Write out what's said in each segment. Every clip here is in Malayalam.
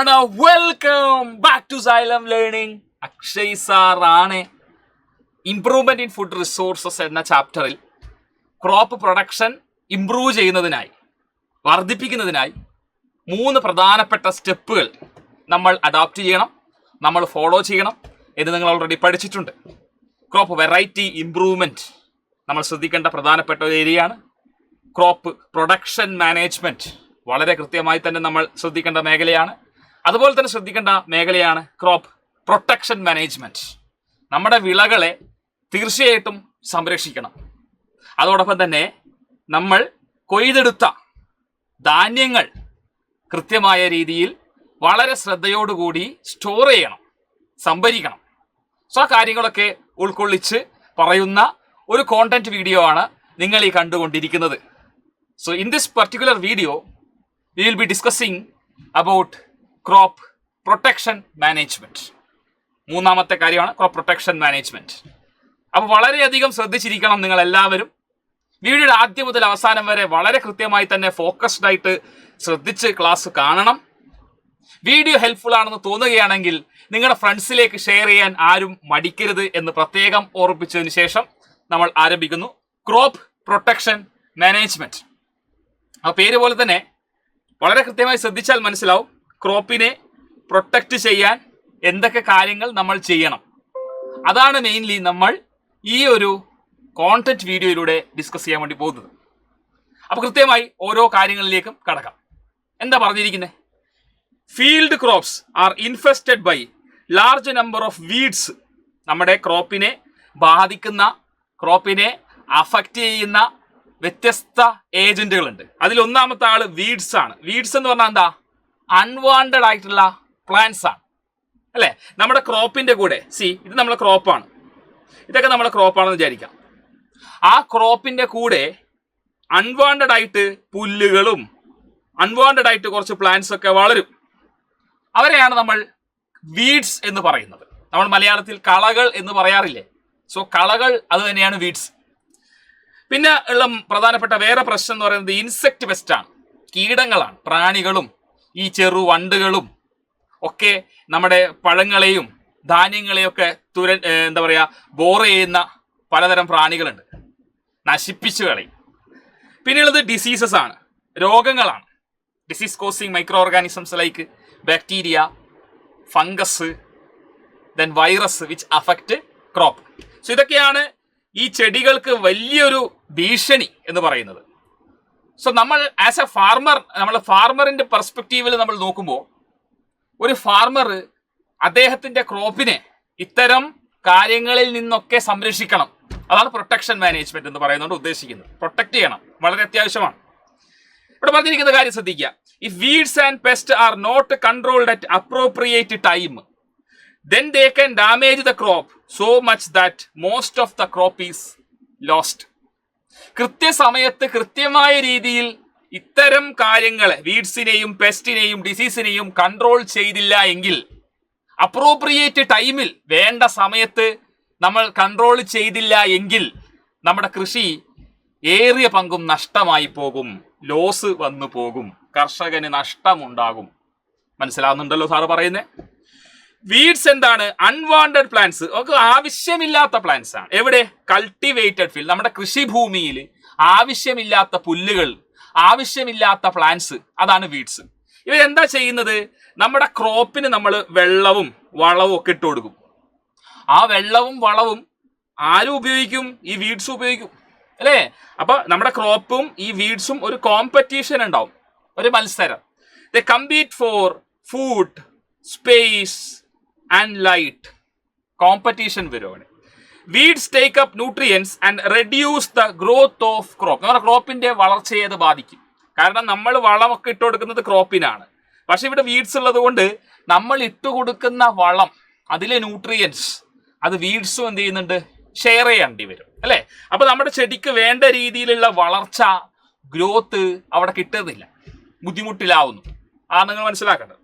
എന്താണ്? Welcome back to xylem learning. Akshay sir ആണ്. ഇംപ്രൂവ്മെന്റ് ഇൻ ഫുഡ് റിസോഴ്സസ് എന്ന ചാപ്റ്ററിൽ ക്രോപ്പ് പ്രൊഡക്ഷൻ ഇംപ്രൂവ് ചെയ്യുന്നതിനായി, വർദ്ധിപ്പിക്കുന്നതിനായി 3 പ്രധാനപ്പെട്ട സ്റ്റെപ്പുകൾ നമ്മൾ അഡോപ്റ്റ് ചെയ്യണം, നമ്മൾ ഫോളോ ചെയ്യണം എന്ന് നിങ്ങൾ ഓൾറെഡി പഠിച്ചിട്ടുണ്ട്. ക്രോപ്പ് വെറൈറ്റി ഇംപ്രൂവ്മെന്റ് നമ്മൾ ശ്രദ്ധിക്കേണ്ട പ്രധാനപ്പെട്ട ഒരു ഏരിയയാണ്. ക്രോപ്പ് പ്രൊഡക്ഷൻ മാനേജ്മെന്റ് വളരെ കൃത്യമായി തന്നെ നമ്മൾ ശ്രദ്ധിക്കേണ്ട മേഖലയാണ്. അതുപോലെ തന്നെ ശ്രദ്ധിക്കേണ്ട മേഖലയാണ് ക്രോപ്പ് പ്രൊട്ടക്ഷൻ മാനേജ്മെന്റ്. നമ്മുടെ വിളകളെ തീർച്ചയായിട്ടും സംരക്ഷിക്കണം. അതോടൊപ്പം തന്നെ നമ്മൾ കൊയ്തെടുത്ത ധാന്യങ്ങൾ കൃത്യമായ രീതിയിൽ വളരെ ശ്രദ്ധയോടുകൂടി സ്റ്റോർ ചെയ്യണം, സംഭരിക്കണം. സോ ആ കാര്യങ്ങളൊക്കെ ഉൾക്കൊള്ളിച്ച് പറയുന്ന ഒരു കോണ്ടന്റ് വീഡിയോ ആണ് നിങ്ങൾ ഈ കണ്ടുകൊണ്ടിരിക്കുന്നത്. So in this particular video we will be discussing about crop protection management. മൂന്നാമത്തെ കാര്യമാണ് ക്രോപ്പ് പ്രൊട്ടക്ഷൻ മാനേജ്മെന്റ്. അപ്പോൾ വളരെയധികം ശ്രദ്ധിച്ചിരിക്കണം നിങ്ങൾ എല്ലാവരും. വീഡിയോയുടെ ആദ്യം മുതൽ അവസാനം വരെ വളരെ കൃത്യമായി തന്നെ ഫോക്കസ്ഡ് ആയിട്ട് ശ്രദ്ധിച്ച് ക്ലാസ് കാണണം. വീഡിയോ ഹെൽപ്ഫുൾ ആണെന്ന് തോന്നുകയാണെങ്കിൽ നിങ്ങളുടെ ഫ്രണ്ട്സിലേക്ക് ഷെയർ ചെയ്യാൻ ആരും മടിക്കരുത് എന്ന് പ്രത്യേകം ഓർമ്മിപ്പിച്ചതിന് ശേഷം നമ്മൾ ആരംഭിക്കുന്നു. Crop protection management. ആ പേര് പോലെ തന്നെ വളരെ കൃത്യമായി ശ്രദ്ധിച്ചാൽ മനസ്സിലാവും ക്രോപ്പിനെ പ്രൊട്ടക്റ്റ് ചെയ്യാൻ എന്തൊക്കെ കാര്യങ്ങൾ നമ്മൾ ചെയ്യണം. അതാണ് മെയിൻലി നമ്മൾ ഈ ഒരു കോണ്ടന്റ് വീഡിയോയിലൂടെ ഡിസ്കസ് ചെയ്യാൻ വേണ്ടി പോകുന്നത്. അപ്പോൾ കൃത്യമായി ഓരോ കാര്യങ്ങളിലേക്കും കടക്കാം. എന്താ പറഞ്ഞിരിക്കുന്നത്? Field crops are infested by large number of weeds. നമ്മുടെ ക്രോപ്പിനെ ബാധിക്കുന്ന, ക്രോപ്പിനെ അഫക്റ്റ് ചെയ്യുന്ന വ്യത്യസ്ത ഏജന്റുകളുണ്ട്. അതിൽ ഒന്നാമത്തെ ആള് വീഡ്സ് ആണ്. വീഡ്സ് എന്ന് പറഞ്ഞാൽ എന്താ? അൺവാണ്ടഡ് ആയിട്ടുള്ള പ്ലാന്റ്സ് ആണ്, അല്ലെ? നമ്മുടെ ക്രോപ്പിന്റെ കൂടെ ഇത് നമ്മുടെ ക്രോപ്പാണ്, ഇതൊക്കെ നമ്മുടെ ക്രോപ്പാണെന്ന് വിചാരിക്കാം. ആ ക്രോപ്പിന്റെ കൂടെ അൺവാണ്ടഡ് ആയിട്ട് പുല്ലുകളും അൺവാണ്ടഡ് ആയിട്ട് കുറച്ച് പ്ലാന്റ്സ് ഒക്കെ വളരും. അവരെയാണ് നമ്മൾ വീഡ്സ് എന്ന് പറയുന്നത്. നമ്മൾ മലയാളത്തിൽ കളകൾ എന്ന് പറയാറില്ലേ? സോ കളകൾ അത് തന്നെയാണ് വീഡ്സ്. പിന്നെ ഉള്ള പ്രധാനപ്പെട്ട വേറെ പ്രശ്നം എന്ന് പറയുന്നത് ഇൻസെക്ട് പെസ്റ്റ് ആണ്. കീടങ്ങളാണ്. പ്രാണികളും ഈ ചെറു വണ്ടുകളും ഒക്കെ നമ്മുടെ പഴങ്ങളെയും ധാന്യങ്ങളെയും ഒക്കെ ബോർ ചെയ്യുന്ന പലതരം പ്രാണികളുണ്ട്, നശിപ്പിച്ചു കളയും. പിന്നെയുള്ളത് ഡിസീസസ് ആണ്, രോഗങ്ങളാണ്. Disease causing micro organisms like bacteria, fungus, then virus which affect crop. So ഇതൊക്കെയാണ് ഈ ചെടികൾക്ക് വലിയൊരു ഭീഷണി എന്ന് പറയുന്നത്. സോ നമ്മൾ ആസ് എ ഫാർമർ, നമ്മൾ ഫാർമറിന്റെ പെർസ്പെക്റ്റീവിൽ നമ്മൾ നോക്കുമ്പോൾ ഒരു ഫാർമർ അദ്ദേഹത്തിന്റെ ക്രോപ്പിനെ ഇത്തരം കാര്യങ്ങളിൽ നിന്നൊക്കെ സംരക്ഷിക്കണം. അതാണ് പ്രൊട്ടക്ഷൻ മാനേജ്മെന്റ് എന്ന് പറയുന്നത് ഉദ്ദേശിക്കുന്നത്. പ്രൊട്ടക്ട് ചെയ്യണം, വളരെ അത്യാവശ്യമാണ്. ഇവിടെ പറഞ്ഞിരിക്കുന്ന കാര്യം ശ്രദ്ധിക്കുക. If weeds and pest are not controlled at appropriate time, then they can damage the crop so much that most of the crop is lost. കൃത്യസമയത്ത് കൃത്യമായ രീതിയിൽ ഇത്തരം കാര്യങ്ങളെ, വീഡ്സിനെയും പെസ്റ്റിനെയും ഡിസീസിനെയും കൺട്രോൾ ചെയ്തില്ല എങ്കിൽ, അപ്രോപ്രിയേറ്റ് ടൈമിൽ വേണ്ട സമയത്ത് നമ്മൾ കൺട്രോൾ ചെയ്തില്ല എങ്കിൽ നമ്മുടെ കൃഷി ഏറിയ പങ്കും നഷ്ടമായി പോകും, ലോസ് വന്നു പോകും, കർഷകന് നഷ്ടമുണ്ടാകും. മനസ്സിലാവുന്നുണ്ടല്ലോ സാറ് പറയുന്നേ? വീഡ്സ് എന്താണ്? അൺവാണ്ടഡ് പ്ലാന്റ്സ്, നമുക്ക് ആവശ്യമില്ലാത്ത പ്ലാന്റ്സ് ആണ്. എവിടെ? കൾട്ടിവേറ്റഡ് ഫീൽഡ്, നമ്മുടെ കൃഷിഭൂമിയിൽ ആവശ്യമില്ലാത്ത പുല്ലുകൾ, ആവശ്യമില്ലാത്ത പ്ലാന്റ്സ്, അതാണ് വീഡ്സ്. ഇവരെന്താ ചെയ്യുന്നത്? നമ്മുടെ ക്രോപ്പിന് നമ്മൾ വെള്ളവും വളവും ഒക്കെ ഇട്ട് കൊടുക്കും. ആ വെള്ളവും വളവും ആരും ഉപയോഗിക്കും? ഈ വീഡ്സ് ഉപയോഗിക്കും, അല്ലേ? അപ്പൊ നമ്മുടെ ക്രോപ്പും ഈ വീഡ്സും ഒരു കോമ്പറ്റീഷൻ ഉണ്ടാവും, ഒരു മത്സരം. They compete for food, space and light. Competition വരുവാണ്. Weeds take up nutrients and reduce the growth of crop. നമ്മുടെ ക്രോപ്പിന്റെ വളർച്ചയെ അത് ബാധിക്കും. കാരണം നമ്മൾ വളമൊക്കെ ഇട്ട് കൊടുക്കുന്നത് ക്രോപ്പിനാണ്. പക്ഷെ ഇവിടെ വീഡ്സ് ഉള്ളത് കൊണ്ട് നമ്മൾ ഇട്ടുകൊടുക്കുന്ന വളം, അതിലെ ന്യൂട്രിയൻസ്, അത് വീഡ്സും എന്ത് ചെയ്യുന്നുണ്ട്? ഷെയർ ചെയ്യേണ്ടി വരും, അല്ലേ? അപ്പൊ നമ്മുടെ ചെടിക്ക് വേണ്ട രീതിയിലുള്ള വളർച്ച, ഗ്രോത്ത് അവിടെ കിട്ടുന്നില്ല, ബുദ്ധിമുട്ടിലാവുന്നു. നിങ്ങൾ മനസ്സിലാക്കേണ്ടത്.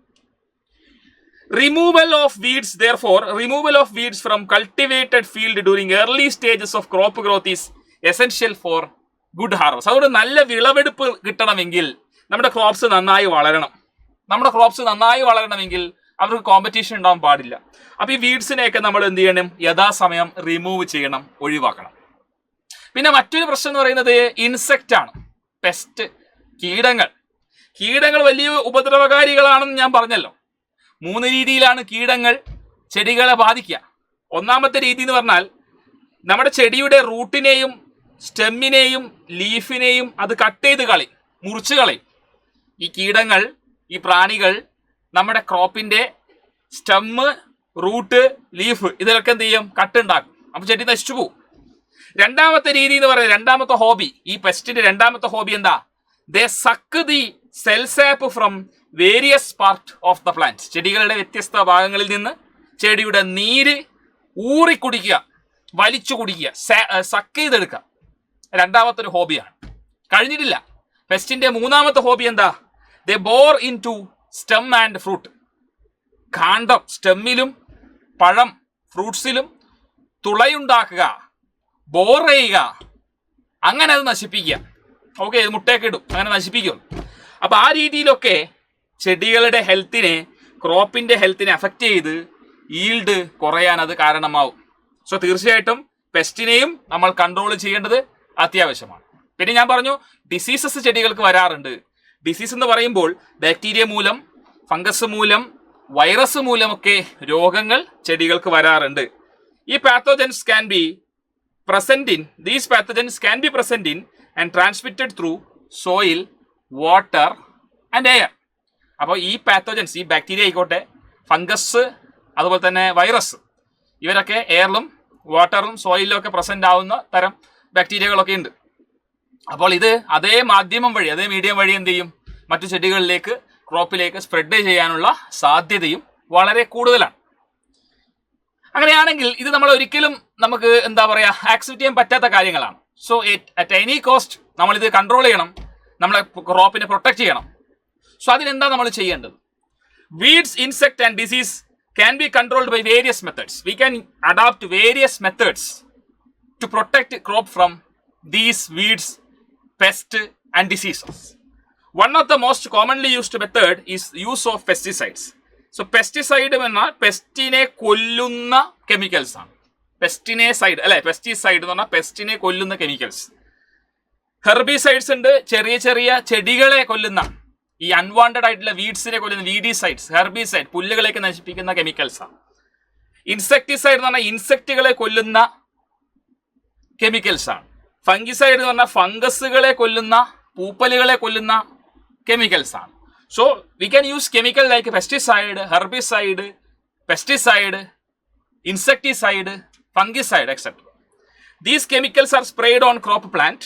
Removal of weeds, therefore, removal of weeds from cultivated field during early stages of crop growth is essential for good harvest. അതുകൊണ്ട് നല്ല വിളവെടുപ്പ് കിട്ടണമെങ്കിൽ നമ്മുടെ ക്രോപ്സ് നന്നായി വളരണം. നമ്മുടെ ക്രോപ്സ് നന്നായി വളരണമെങ്കിൽ അവർക്ക് കോമ്പറ്റീഷൻ ഉണ്ടാവാൻ പാടില്ല. അപ്പൊ ഈ വീഡ്സിനെയൊക്കെ നമ്മൾ എന്ത് ചെയ്യണം? യഥാസമയം റിമൂവ് ചെയ്യണം, ഒഴിവാക്കണം. പിന്നെ മറ്റൊരു പ്രശ്നം എന്ന് പറയുന്നത് ഇൻസെക്റ്റ് ആണ്. പെസ്റ്റ്, കീടങ്ങൾ വലിയ ഉപദ്രവകാരികളാണെന്ന് ഞാൻ പറഞ്ഞല്ലോ. 3 രീതിയിലാണ് കീടങ്ങൾ ചെടികളെ ബാധിക്കുക. ഒന്നാമത്തെ രീതി എന്ന് പറഞ്ഞാൽ നമ്മുടെ ചെടിയുടെ റൂട്ടിനെയും സ്റ്റെമ്മിനെയും ലീഫിനെയും അത് കട്ട് ചെയ്ത് മുറിച്ച് കളയും. ഈ കീടങ്ങൾ, ഈ പ്രാണികൾ നമ്മുടെ ക്രോപ്പിന്റെ സ്റ്റെമ്മ്, റൂട്ട്, ലീഫ് ഇതിലൊക്കെ എന്ത് ചെയ്യും? കട്ടുണ്ടാക്കും. അപ്പൊ ചെടി നശിച്ചു പോകും. രണ്ടാമത്തെ രീതി എന്ന് പറയുന്നത്, രണ്ടാമത്തെ ഹോബി, ഈ പെസ്റ്റിന്റെ രണ്ടാമത്തെ ഹോബി എന്താ? They suck the cell sap from various part of the plant. ചെടികളുടെ വ്യത്യസ്ത ഭാഗങ്ങളിൽ നിന്ന് ചെടിയുടെ നീര് ഊറി കുടിക്കുക, വലിച്ചു കുടിക്കുക, സക്ക് ചെയ്തെടുക്കുക. രണ്ടാമത്തെ ഒരു ഹോബിയാണ്. കഴിഞ്ഞിട്ടില്ല. പെസ്റ്റിന്റെ മൂന്നാമത്തെ ഹോബി എന്താ? They bore into stem and fruit. കാണ്ഡം, സ്റ്റെമ്മിലും പഴം ഫ്രൂട്ട്സിലും തുളയുണ്ടാക്കുക, ബോർ ചെയ്യുക, അങ്ങനെ അത് നശിപ്പിക്കുക. ഓക്കെ, ഇത് മുട്ടയൊക്കെ ഇടും, അങ്ങനെ നശിപ്പിക്കും. അപ്പൊ ആ രീതിയിലൊക്കെ ചെടികളുടെ ഹെൽത്തിനെ, ക്രോപ്പിന്റെ ഹെൽത്തിനെ അഫക്റ്റ് ചെയ്ത് ഈൽഡ് കുറയാൻ അത് കാരണമാവും. സോ തീർച്ചയായിട്ടും പെസ്റ്റിനെയും നമ്മൾ കൺട്രോൾ ചെയ്യേണ്ടത് അത്യാവശ്യമാണ്. പിന്നെ ഞാൻ പറഞ്ഞു ഡിസീസസ് ചെടികൾക്ക് വരാറുണ്ട്. ഡിസീസ് എന്ന് പറയുമ്പോൾ ബാക്ടീരിയ മൂലം, ഫംഗസ് മൂലം, വൈറസ് മൂലമൊക്കെ രോഗങ്ങൾ ചെടികൾക്ക് വരാറുണ്ട്. ഈ pathogens can be present in these pathogens can be present in and transmitted through soil, water and air. അപ്പോൾ ഈ പാത്തോജൻസ്, ഈ ബാക്ടീരിയ ആയിക്കോട്ടെ, ഫംഗസ്, അതുപോലെ തന്നെ വൈറസ്, ഇവരൊക്കെ എയറിലും വാട്ടറിലും സോയിലും ഒക്കെ പ്രസന്റ് ആവുന്ന തരം ബാക്ടീരിയകളൊക്കെ ഉണ്ട്. അപ്പോൾ ഇത് അതേ മാധ്യമം വഴി, അതേ മീഡിയം വഴി എന്ത് ചെയ്യും? മറ്റു ചെടികളിലേക്ക്, ക്രോപ്പിലേക്ക് സ്പ്രെഡ് ചെയ്യാനുള്ള സാധ്യതയും വളരെ കൂടുതലാണ്. അങ്ങനെയാണെങ്കിൽ ഇത് നമ്മൾ ഒരിക്കലും നമുക്ക് എന്താ പറയുക, ആക്സെപ്റ്റ് ചെയ്യാൻ പറ്റാത്ത കാര്യങ്ങളാണ്. സോ അറ്റ് എനി കോസ്റ്റ് നമ്മളിത് കൺട്രോൾ ചെയ്യണം, നമ്മളെ ക്രോപ്പിനെ പ്രൊട്ടക്ട് ചെയ്യണം. സോ അതിനെന്താ നമ്മൾ ചെയ്യേണ്ടത്? Weeds, insect and disease can be controlled by various methods. We can adopt various methods to protect crop from these weeds, pests and diseases. One of the most commonly used method is use of pesticides. So pesticide എന്നാൽ പെസ്റ്റിനെ കൊല്ലുന്ന കെമിക്കൽസ് ആണ്. പെസ്റ്റിനൈഡ് അല്ലെ, പെസ്റ്റിസൈഡ് എന്ന് പറഞ്ഞാൽ പെസ്റ്റിനെ കൊല്ലുന്ന കെമിക്കൽസ്. ഹെർബിസൈഡ്സ് ഉണ്ട്, ചെറിയ ചെറിയ ചെടികളെ കൊല്ലുന്ന, ഈ അൺവാണ്ടഡ് ആയിട്ടുള്ള വീഡ്സിനെ കൊല്ലുന്ന വീഡിസൈഡ്സ്, ഹെർബിസൈഡ് പുല്ലുകളെയൊക്കെ നശിപ്പിക്കുന്ന കെമിക്കൽസ് ആണ്. ഇൻസെക്ടിസൈഡ് എന്ന് പറഞ്ഞാൽ ഇൻസെക്റ്റുകളെ കൊല്ലുന്ന കെമിക്കൽസ് ആണ്. ഫംഗിസൈഡ് എന്ന് പറഞ്ഞാൽ ഫംഗസുകളെ കൊല്ലുന്ന, പൂപ്പലുകളെ കൊല്ലുന്ന കെമിക്കൽസ് ആണ്. So we can use chemical like pesticide, herbicide, pesticide, insecticide, fungicide etcetera. These chemicals are sprayed on crop plant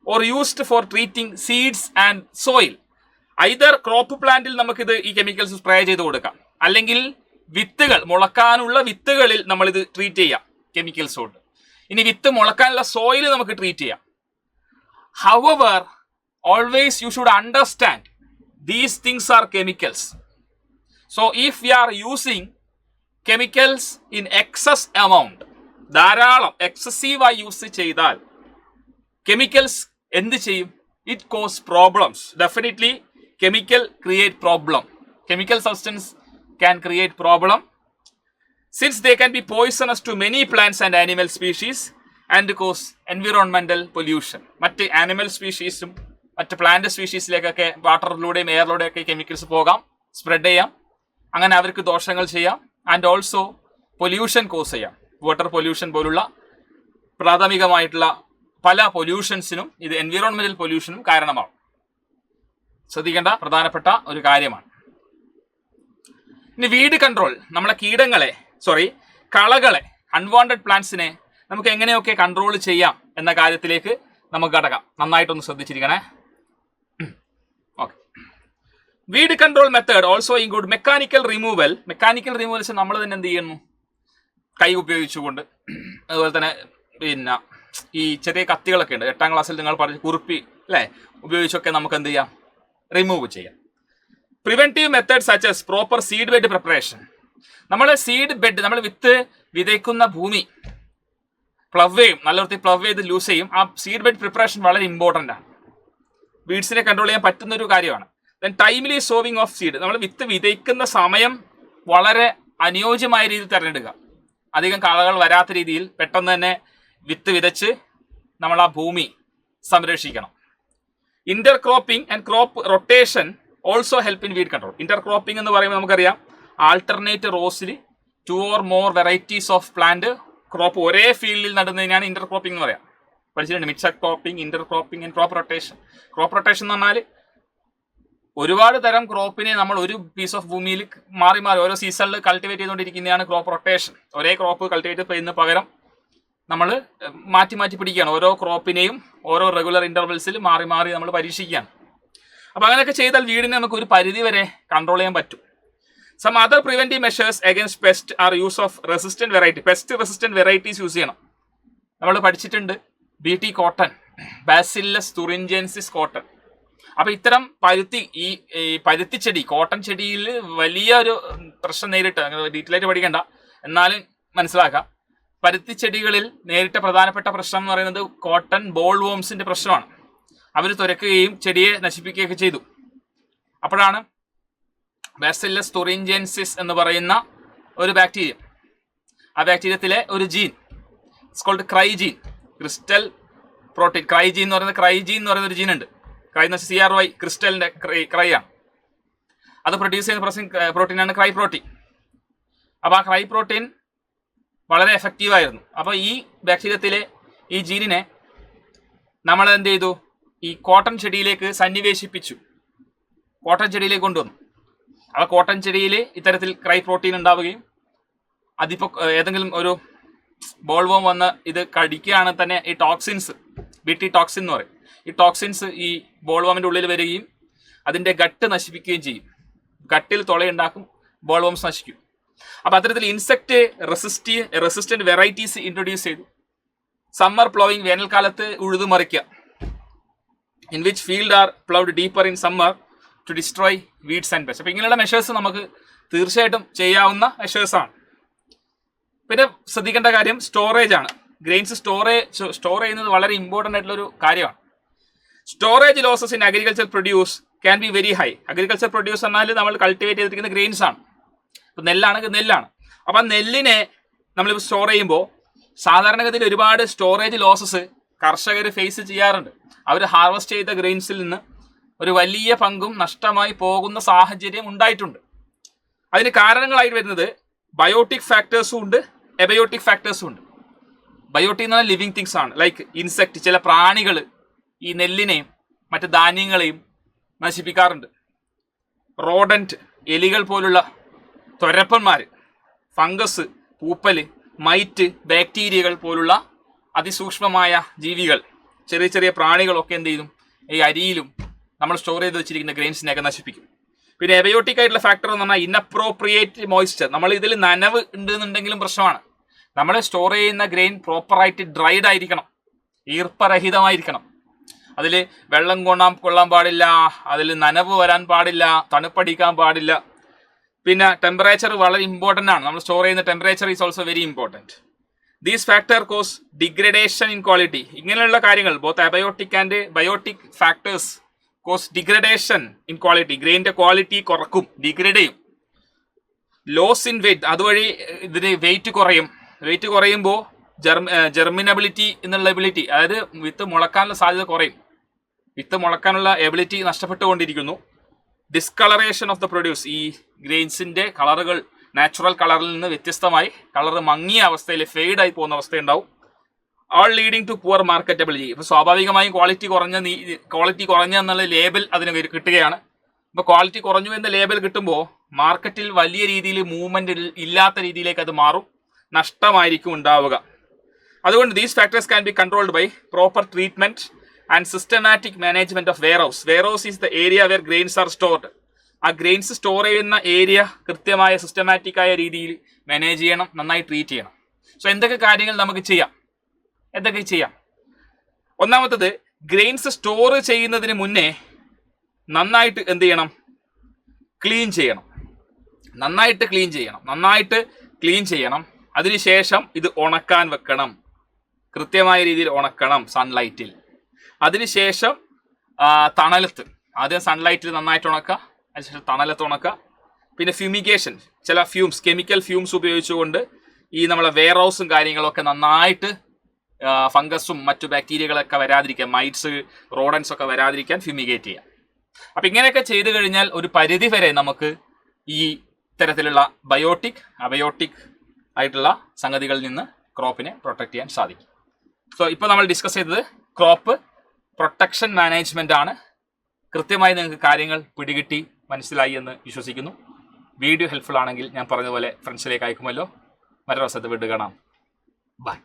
or used for treating seeds and soil. Either crop പ്ലാന്റിൽ നമുക്കിത് ഈ കെമിക്കൽസ് സ്പ്രേ ചെയ്ത് കൊടുക്കാം, അല്ലെങ്കിൽ വിത്തുകൾ, മുളക്കാനുള്ള വിത്തുകളിൽ നമ്മളിത് ട്രീറ്റ് ചെയ്യാം കെമിക്കൽസ് കൊണ്ട്. ഇനി വിത്ത് മുളക്കാനുള്ള സോയിൽ നമുക്ക് ട്രീറ്റ് ചെയ്യാം. However always you should understand these things are chemicals. So if you are using chemicals in excess amount, ധാരാളം എക്സസീവായി യൂസ് ചെയ്താൽ കെമിക്കൽസ് എന്ത് ചെയ്യും? It cause problems. Definitely chemical create problem. Chemical substance can create problem since they can be poisonous to many plants and animal species and cause environmental pollution. മറ്റ് ആനിമൽ സ്പീഷീസും മറ്റ് പ്ലാന്റ് സ്പീഷീസിലേക്കൊക്കെ വാട്ടറിലൂടെയും എയറിലൂടെയൊക്കെ കെമിക്കൽസ് പോകാം, സ്പ്രെഡ് ചെയ്യാം, അങ്ങനെ അവർക്ക് ദോഷങ്ങൾ ചെയ്യാം. ആൻഡ് ഓൾസോ പൊല്യൂഷൻ കോസ് ചെയ്യാം. വാട്ടർ പൊല്യൂഷൻ പോലുള്ള പ്രാഥമികമായിട്ടുള്ള പല പൊല്യൂഷൻസിനും ഇത് എൻവിറോൺമെന്റൽ പൊല്യൂഷനും കാരണമാവും. ശ്രദ്ധിക്കേണ്ട പ്രധാനപ്പെട്ട ഒരു കാര്യമാണ്. ഇനി വീഡ് കൺട്രോൾ, നമ്മളെ കളകളെ, അൺവാണ്ടഡ് പ്ലാന്റ്സിനെ നമുക്ക് എങ്ങനെയൊക്കെ കൺട്രോൾ ചെയ്യാം എന്ന കാര്യത്തിലേക്ക് നമുക്ക് കടക്കാം. നന്നായിട്ടൊന്ന് ശ്രദ്ധിച്ചിരിക്കണേ. Okay. Weed control method also include mechanical removal. Mechanical removals നമ്മൾ തന്നെ എന്ത് ചെയ്യുന്നു? കൈ ഉപയോഗിച്ചുകൊണ്ട്, അതുപോലെ തന്നെ പിന്നെ ഈ ചെറിയ കത്തികളൊക്കെ ഉണ്ട്, 8ാം ക്ലാസ്സിൽ നിങ്ങൾ പറഞ്ഞ കുറുപ്പി അല്ലേ, ഉപയോഗിച്ചൊക്കെ നമുക്ക് എന്ത് ചെയ്യാം? റിമൂവ് ചെയ്യാം. Preventive method such as proper seed bed preparation. നമ്മളെ സീഡ് ബെഡ്, നമ്മൾ വിത്ത് വിതയ്ക്കുന്ന ഭൂമി പ്ലവ് ചെയ്യും, നല്ല വൃത്തി പ്ലവ് ചെയ്ത് ലൂസ് ചെയ്യും. ആ സീഡ് ബെഡ് പ്രിപ്പറേഷൻ വളരെ ഇമ്പോർട്ടൻ്റ് ആണ്. വീഡ്സിനെ കൺട്രോൾ ചെയ്യാൻ പറ്റുന്ന ഒരു കാര്യമാണ്. Then timely sowing of seed. നമ്മൾ വിത്ത് വിതയ്ക്കുന്ന സമയം വളരെ അനുയോജ്യമായ രീതിയിൽ തിരഞ്ഞെടുക്കുക. അധികം കളകൾ വരാത്ത രീതിയിൽ പെട്ടെന്ന് തന്നെ വിത്ത് വിതച്ച് നമ്മൾ ആ ഭൂമി സംരക്ഷിക്കണം. Intercropping and crop rotation also help in weed control. Intercropping എന്ന് പറയുമ്പോൾ നമുക്കറിയാം ആൾട്ടർനേറ്റ് റോസിൽ 2 or more varieties of plant crop ഒരേ ഫീൽഡിൽ നടുന്നതിനാണ് ഇന്റർ ക്രോപ്പിംഗ് എന്ന് പറയാം. പഠിച്ചിട്ടുണ്ട് mixed cropping, intercropping and crop rotation. Crop rotation എന്ന് പറഞ്ഞാൽ ഒരുപാട് തരം ക്രോപ്പിനെ നമ്മൾ ഒരു പീസ് ഓഫ് ഭൂമിയിൽ മാറി മാറി ഓരോ സീസണിൽ കൾട്ടിവേറ്റ് ചെയ്തുകൊണ്ടിരിക്കുന്നതാണ് ക്രോപ്പ് റൊട്ടേഷൻ. ഒരേ ക്രോപ്പ് കൾട്ടിവേറ്റ് ചെയ്യുന്ന പകരം നമ്മൾ മാറ്റി മാറ്റി പിടിക്കുകയാണ്. ഓരോ ക്രോപ്പിനെയും ഓരോ റെഗുലർ ഇന്റർവെൽസിൽ മാറി മാറി നമ്മൾ പരീക്ഷിക്കുകയാണ്. അപ്പം അങ്ങനെയൊക്കെ ചെയ്താൽ വീടിനെ നമുക്ക് ഒരു പരിധി വരെ കൺട്രോൾ ചെയ്യാൻ പറ്റും. Some other preventive measures against pest are use of resistant variety. Pest resistant varieties use ചെയ്യണം. നമ്മൾ പഠിച്ചിട്ടുണ്ട് BT cotton, bacillus thuringiensis cotton. അപ്പം ഇത്തരം പരുത്തി ചെടി, കോട്ടൺ ചെടിയിൽ വലിയൊരു പ്രശ്നം നേരിട്ട്, ഡീറ്റെയിൽ ആയിട്ട് പഠിക്കണ്ട, എന്നാലും മനസ്സിലാക്കാം. പരുത്തി ചെടികളിൽ നേരിട്ട പ്രധാനപ്പെട്ട പ്രശ്നം എന്ന് പറയുന്നത് കോട്ടൺ ബോൾ വോംസിന്റെ പ്രശ്നമാണ്. അവർ തുരക്കുകയും ചെടിയെ നശിപ്പിക്കുകയൊക്കെ ചെയ്തു. അപ്പോഴാണ് ബാസില്ലസ് തുറിഞ്ചെൻസിസ് എന്ന് പറയുന്ന ഒരു ബാക്ടീരിയ, ആ ബാക്ടീരിയത്തിലെ ഒരു gene, it's called cry gene, crystal protein. Cry gene എന്ന് പറയുന്ന ഒരു ജീൻ ഉണ്ട്. ക്രൈ എന്ന് വെച്ചാൽ CRY, ക്രിസ്റ്റലിന്റെ ക്രൈ ആണ്. അത് പ്രൊഡ്യൂസ് ചെയ്യുന്ന പ്രോട്ടീനാണ് ക്രൈ പ്രോട്ടീൻ. അപ്പോൾ ആ ക്രൈ പ്രോട്ടീൻ വളരെ എഫക്റ്റീവായിരുന്നു. അപ്പോൾ ഈ ബാക്ടീരിയത്തിലെ ഈ ജീനിനെ നമ്മൾ എന്ത് ചെയ്തു, ഈ കോട്ടൺ ചെടിയിലേക്ക് സന്നിവേശിപ്പിച്ചു, കോട്ടൺ ചെടിയിലേക്ക് കൊണ്ടുവന്നു. അപ്പോൾ കോട്ടൺ ചെടിയിൽ ഇത്തരത്തിൽ ക്രൈ പ്രോട്ടീൻ ഉണ്ടാവുകയും അതിപ്പോൾ ഏതെങ്കിലും ഒരു ബോൾവോം വന്ന് ഇത് കടിക്കുകയാണെങ്കിൽ തന്നെ ഈ ടോക്സിൻസ്, BT ടോക്സിൻ എന്ന് പറയും, ഈ ടോക്സിൻസ് ഈ ബോൾവോമിൻ്റെ ഉള്ളിൽ വരികയും അതിൻ്റെ ഗട്ട് നശിപ്പിക്കുകയും ചെയ്യും. ഗട്ടിൽ തുളയുണ്ടാക്കും, ബോൾവോംസ് നശിക്കും. അപ്പോൾ അത്തരത്തിൽ ഇൻസെക്ട് റെസിസ്റ്റന്റ് വെറൈറ്റീസ് ഇൻട്രൊഡ്യൂസ് ചെയ്തു. സമ്മർ പ്ലോവിങ്, വേനൽക്കാലത്ത് ഉഴുതുമറിക്കുക. In which field are ploughed deeper in summer to destroy weeds and pest. അപ്പോൾ ഇങ്ങനെയുള്ള മെഷേഴ്സ് നമുക്ക് തീർച്ചയായിട്ടും ചെയ്യാവുന്ന മെഷേഴ്സാണ്. പിന്നെ ശ്രദ്ധിക്കേണ്ട കാര്യം സ്റ്റോറേജ് ആണ്. ഗ്രെയിൻസ് സ്റ്റോർ ചെയ്യുന്നത് വളരെ ഇമ്പോർട്ടൻ്റ് ആയിട്ടുള്ളൊരു കാര്യമാണ്. Storage losses in agriculture produce can be very high. Agriculture produce എന്നാൽ നമ്മൾ കൾട്ടിവേറ്റ് ചെയ്തിരിക്കുന്ന ഗ്രെയിൻസ് ആണ്. ഇപ്പം നെല്ലാണ്. അപ്പം നെല്ലിനെ നമ്മളിപ്പോൾ സ്റ്റോർ ചെയ്യുമ്പോൾ സാധാരണഗതിയിൽ ഒരുപാട് സ്റ്റോറേജ് ലോസസ് കർഷകർ ഫേസ് ചെയ്യാറുണ്ട്. അവർ ഹാർവെസ്റ്റ് ചെയ്ത ഗ്രെയിൻസിൽ നിന്ന് ഒരു വലിയ പങ്കും നഷ്ടമായി പോകുന്ന സാഹചര്യം ഉണ്ടായിട്ടുണ്ട്. അതിന് കാരണങ്ങളായിട്ട് വരുന്നത് ബയോട്ടിക് ഫാക്ടേഴ്സും ഉണ്ട്, എബയോട്ടിക് ഫാക്ടേഴ്സും ഉണ്ട്. ബയോട്ടിക് എന്ന് പറഞ്ഞാൽ ലിവിങ് തിങ്സ് ആണ്. ലൈക്ക് ഇൻസെക്ട്, ചില പ്രാണികൾ ഈ നെല്ലിനെയും മറ്റ് ധാന്യങ്ങളെയും നശിപ്പിക്കാറുണ്ട്. റോഡൻറ്റ്, എലികൾ പോലുള്ള ത്വരപ്പന്മാർ, ഫംഗസ്, പൂപ്പല്, മൈറ്റ്, ബാക്ടീരിയകൾ പോലുള്ള അതിസൂക്ഷ്മമായ ജീവികൾ, ചെറിയ ചെറിയ പ്രാണികളൊക്കെ എന്ത് ചെയ്യും, ഈ അരിയിലും നമ്മൾ സ്റ്റോർ ചെയ്ത് വെച്ചിരിക്കുന്ന ഗ്രെയിൻസിനെയൊക്കെ നശിപ്പിക്കും. പിന്നെ എബയോട്ടിക് ആയിട്ടുള്ള ഫാക്ടർ എന്ന് പറഞ്ഞാൽ ഇൻഅപ്രോപ്രിയേറ്റ് മോയ്സ്ചർ. നമ്മൾ ഇതിൽ നനവ് ഉണ്ടെന്നുണ്ടെങ്കിലും പ്രശ്നമാണ്. നമ്മൾ സ്റ്റോർ ചെയ്യുന്ന ഗ്രെയിൻ പ്രോപ്പറായിട്ട് ഡ്രൈഡ് ആയിരിക്കണം, ഈർപ്പരഹിതമായിരിക്കണം. അതിൽ വെള്ളം കൊള്ളാൻ പാടില്ല, അതിൽ നനവ് വരാൻ പാടില്ല, തണുപ്പടിക്കാൻ പാടില്ല. പിന്നെ ടെമ്പറേച്ചർ വളരെ ഇമ്പോർട്ടൻ്റ് ആണ്. നമ്മൾ സ്റ്റോർ ചെയ്യുന്ന temperature is also very important. These factor cause degradation in quality. ഇങ്ങനെയുള്ള കാര്യങ്ങൾ both abiotic and biotic factors cause degradation in quality. ഗ്രെയിൻ്റെ ക്വാളിറ്റി കുറക്കും, ഡിഗ്രേഡ് ചെയ്യും. ലോസ് ഇൻ വെയിറ്റ്, അതുവഴി ഇതിന് വെയിറ്റ് കുറയും. വെയിറ്റ് കുറയുമ്പോൾ ജെർമിനബിലിറ്റി എന്നുള്ള എബിലിറ്റി, അതായത് വിത്ത് മുളക്കാനുള്ള സാധ്യത കുറയും. വിത്ത് മുളക്കാനുള്ള എബിലിറ്റി നഷ്ടപ്പെട്ടുകൊണ്ടിരിക്കുന്നു. ഡിസ്കളറേഷൻ ഓഫ് ദ പ്രൊഡ്യൂസ്, ഈ ഗ്രെയിൻസിൻ്റെ കളറുകൾ നാച്ചുറൽ കളറിൽ നിന്ന് വ്യത്യസ്തമായി കളർ മങ്ങിയ അവസ്ഥയിൽ ഫെയ്ഡായി പോകുന്ന അവസ്ഥയുണ്ടാവും. ആൾ ലീഡിങ് ടു പുവർ മാർക്കറ്റബിലിറ്റി. ഇപ്പോൾ സ്വാഭാവികമായും ക്വാളിറ്റി കുറഞ്ഞ എന്നുള്ള ലേബൽ അതിന് കിട്ടുകയാണ്. ഇപ്പോൾ ക്വാളിറ്റി കുറഞ്ഞു എന്ന ലേബൽ കിട്ടുമ്പോൾ മാർക്കറ്റിൽ വലിയ രീതിയിൽ മൂവ്മെൻറ്റ് ഇല്ലാത്ത രീതിയിലേക്ക് അത് മാറും, നഷ്ടമായിരിക്കും ഉണ്ടാവുക. അതുകൊണ്ട് these factors can be controlled by proper treatment and systematic management of warehouse. Warehouse is the area where grains are stored. ആ ഗ്രെയിൻസ് സ്റ്റോർ ചെയ്യുന്ന ഏരിയ കൃത്യമായ സിസ്റ്റമാറ്റിക്കായ രീതിയിൽ മാനേജ് ചെയ്യണം, നന്നായി ട്രീറ്റ് ചെയ്യണം. സോ എന്തൊക്കെ കാര്യങ്ങൾ നമുക്ക് ചെയ്യാം? ഒന്നാമത്തത്, ഗ്രെയിൻസ് സ്റ്റോർ ചെയ്യുന്നതിന് മുന്നേ നന്നായിട്ട് എന്ത് ചെയ്യണം? ക്ലീൻ ചെയ്യണം. നന്നായിട്ട് ക്ലീൻ ചെയ്യണം. അതിനുശേഷം ഇത് ഉണക്കാൻ വെക്കണം, കൃത്യമായ രീതിയിൽ ഉണക്കണം സൺലൈറ്റിൽ. അതിനുശേഷം തണലത്ത്, ആദ്യം സൺലൈറ്റിൽ നന്നായിട്ട് ഉണക്കുക, അതിനുശേഷം തണലത്ത് ഉണക്കുക. പിന്നെ ഫ്യൂമിഗേഷൻ, ചില ഫ്യൂംസ്, കെമിക്കൽ ഫ്യൂംസ് ഉപയോഗിച്ചുകൊണ്ട് ഈ നമ്മളെ വെയർ ഹൗസും കാര്യങ്ങളൊക്കെ നന്നായിട്ട് ഫംഗസും മറ്റു ബാക്ടീരിയകളൊക്കെ വരാതിരിക്കാൻ, മൈറ്റ്സ്, റോഡൻസ് ഒക്കെ വരാതിരിക്കാൻ ഫ്യൂമിഗേറ്റ് ചെയ്യാം. അപ്പം ഇങ്ങനെയൊക്കെ ചെയ്തു കഴിഞ്ഞാൽ ഒരു പരിധി വരെ നമുക്ക് ഈ ഇത്തരത്തിലുള്ള ബയോട്ടിക്, അബയോട്ടിക് ആയിട്ടുള്ള സംഗതികളിൽ നിന്ന് ക്രോപ്പിനെ പ്രൊട്ടക്ട് ചെയ്യാൻ സാധിക്കും. സോ ഇപ്പോൾ നമ്മൾ ഡിസ്കസ് ചെയ്തത് ക്രോപ്പ് പ്രൊട്ടക്ഷൻ മാനേജ്മെന്റ് ആണ്. കൃത്യമായി നിങ്ങൾക്ക് കാര്യങ്ങൾ പിടികിട്ടി മനസ്സിലായി എന്ന് വിശ്വസിക്കുന്നു. വീഡിയോ ഹെൽപ്ഫുൾ ആണെങ്കിൽ ഞാൻ പറഞ്ഞതുപോലെ ഫ്രണ്ട്സിലേക്ക് അയക്കുമല്ലോ. മറ്റൊരു ദിവസത്തെ വീണ്ടും കാണാം. ബൈ.